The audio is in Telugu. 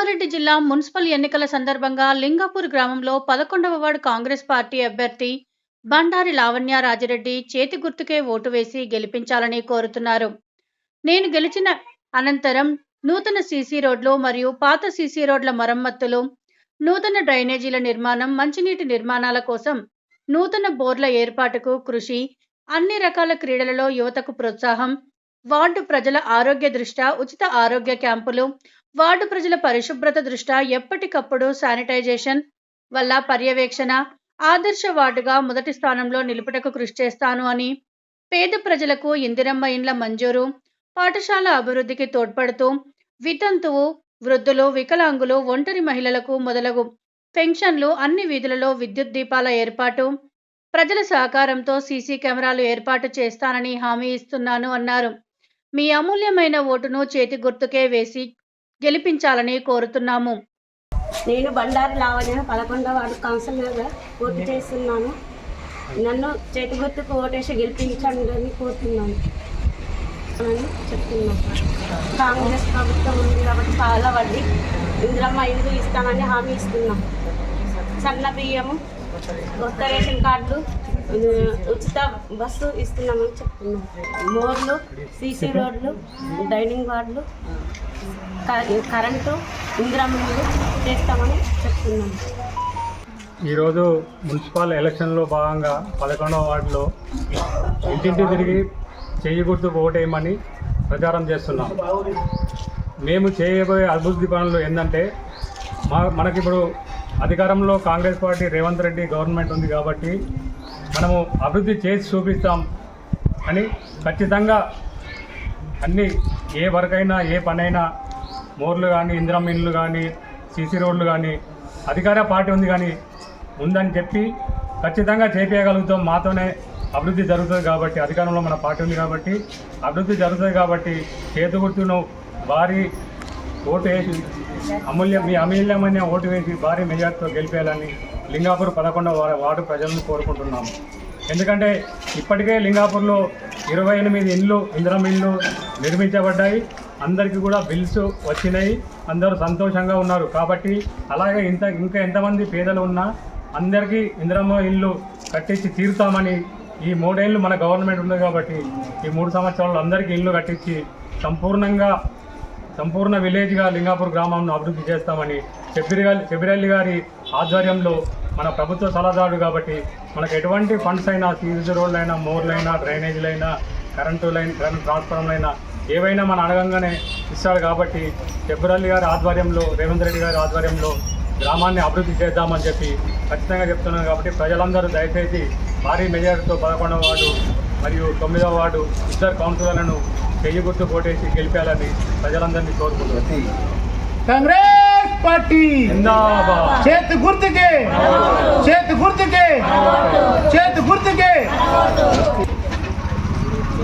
రంగారెడ్డి జిల్లా మున్సిపల్ ఎన్నికల సందర్భంగా లింగాపూర్ గ్రామంలో 11వ వార్డు కాంగ్రెస్ పార్టీ అభ్యర్థి బండారి లావణ్య రాజిరెడ్డి చేతి గుర్తుకే ఓటు వేసి గెలిపించాలని కోరుతున్నారు. నేను గెలిచిన అనంతరం నూతన సీసీ రోడ్లు మరియు పాత సీసీ రోడ్ల మరమ్మతులు, నూతన డ్రైనేజీల నిర్మాణం, మంచినీటి నిర్మాణాల కోసం నూతన బోర్ల ఏర్పాటుకు కృషి, అన్ని రకాల క్రీడలలో యువతకు ప్రోత్సాహం, వార్డు ప్రజల ఆరోగ్య దృష్ట్యా ఉచిత ఆరోగ్య క్యాంపులు, వార్డు ప్రజల పరిశుభ్రత దృష్ట్యా ఎప్పటికప్పుడు శానిటైజేషన్ వల్ల పర్యవేక్షణ, ఆదర్శ వార్డుగా మొదటి స్థానంలో నిలుపుటకు కృషి చేస్తాను అని, పేద ప్రజలకు ఇందిరమ్మ ఇండ్ల మంజూరు, పాఠశాల అభివృద్ధికి తోడ్పడుతూ వితంతువు, వృద్ధులు, వికలాంగులు, ఒంటరి మహిళలకు మొదలగు పెన్షన్లు, అన్ని వీధులలో విద్యుత్ దీపాల ఏర్పాటు, ప్రజల సహకారంతో సీసీ కెమెరాలు ఏర్పాటు చేస్తానని హామీ ఇస్తున్నాను అన్నారు. మీ అమూల్యమైన ఓటును చేతి గుర్తుకే వేసి గెలిపించాలని కోరుతున్నాము. నేను బండారి లావణ్య 11వ వార్డు కౌన్సిలర్గా పోటీ చేస్తున్నాను. నన్ను చేతి గుర్తుకు ఓటేసి గెలిపించండి అని కోరుతున్నాను అని చెప్తున్నాను. కాంగ్రెస్ ప్రభుత్వం ఉంది కాబట్టి చాలా వడ్డీ ఇందిరమ్మ ఇల్లు ఇస్తానని హామీ ఇస్తున్నాం. సన్న బియ్యము, కొత్త రేషన్ కార్డులు, ఉచిత బస్సు ఇస్తున్నామని చెప్తున్నాం. మోర్లు, సీసీ రోడ్లు, డైనింగ్ వార్డులు, కరెంటు, ఇందిరమ్మ ఇల్లు చేస్తామని చెప్తున్నాం. ఈరోజు మున్సిపల్ ఎలక్షన్లో భాగంగా 11వ వార్డులో ఇంటింటి తిరిగి చెయ్యి గుర్తుకు ఓటేయమని ప్రచారం చేస్తున్నాం. మేము చేయబోయే అభివృద్ధి పనులు ఏంటంటే, మనకిప్పుడు అధికారంలో కాంగ్రెస్ పార్టీ రేవంత్ రెడ్డి గవర్నమెంట్ ఉంది కాబట్టి మనము అభివృద్ధి చేసి చూపిస్తాం అని ఖచ్చితంగా అన్ని ఏ వర్కైనా ఏ పనైనా మోర్లు కానీ, ఇందిరమ్మ ఇండ్లు కానీ, సీసీ రోడ్లు కానీ అధికార పార్టీ ఉంది కానీ ఉందని చెప్పి ఖచ్చితంగా చేపేయగలుగుతాం. మాతోనే అభివృద్ధి జరుగుతుంది కాబట్టి, అధికారంలో మన పార్టీ ఉంది కాబట్టి అభివృద్ధి జరుగుతుంది కాబట్టి చేతి గుర్తును భారీ ఓటు వేసి మీ అమూల్యమైన ఓటు వేసి భారీ మెజార్టీతో గెలిపేయాలని లింగాపూర్ 11వ వార్డు ప్రజలను కోరుకుంటున్నాము. ఎందుకంటే ఇప్పటికే లింగాపూర్లో 28 ఇండ్లు ఇందిరమ్మ ఇండ్లు నిర్మించబడ్డాయి. అందరికీ కూడా బిల్స్ వచ్చినాయి, అందరూ సంతోషంగా ఉన్నారు. కాబట్టి అలాగే ఇంకా ఎంతమంది పేదలు ఉన్నా అందరికీ ఇందిరమ్మ ఇల్లు కట్టించి తీరుతామని, ఈ 3 ఏళ్ళు మన గవర్నమెంట్ ఉంది కాబట్టి ఈ 3 సంవత్సరాలు అందరికీ ఇల్లు కట్టించి సంపూర్ణ విలేజ్గా లింగాపూర్ గ్రామంను అభివృద్ధి చేస్తామని శబిరెల్లి గారి ఆధ్వర్యంలో మన ప్రభుత్వ సలహాదారుడు కాబట్టి మనకు ఎటువంటి ఫండ్స్ అయినా, సీసీ రోడ్లైనా, మోర్లైనా, డ్రైనేజీలైనా, కరెంటు ట్రాన్స్ఫార్మర్లైనా ఏవైనా మన అడగంగానే ఇస్తాడు. కాబట్టి శబిరెల్లి గారి ఆధ్వర్యంలో, రేవంత్ రెడ్డి గారి ఆధ్వర్యంలో గ్రామాన్ని అభివృద్ధి చేద్దామని చెప్పి ఖచ్చితంగా చెప్తున్నాను. కాబట్టి ప్రజలందరూ దయచేసి భారీ మెజారిటీతో 11వ వార్డు మరియు 9వ వార్డు ఇద్దరు కౌన్సిలర్లను చెయ్యి గుర్తు కోటేసి గెలిపేయాలని ప్రజలందరినీ కోరుకుంటున్నారు. కాంగ్రెస్ పార్టీ జిందాబాద్. చేతి గుర్తుకే, చేతి గుర్తుకే, చేతి గుర్తుకే.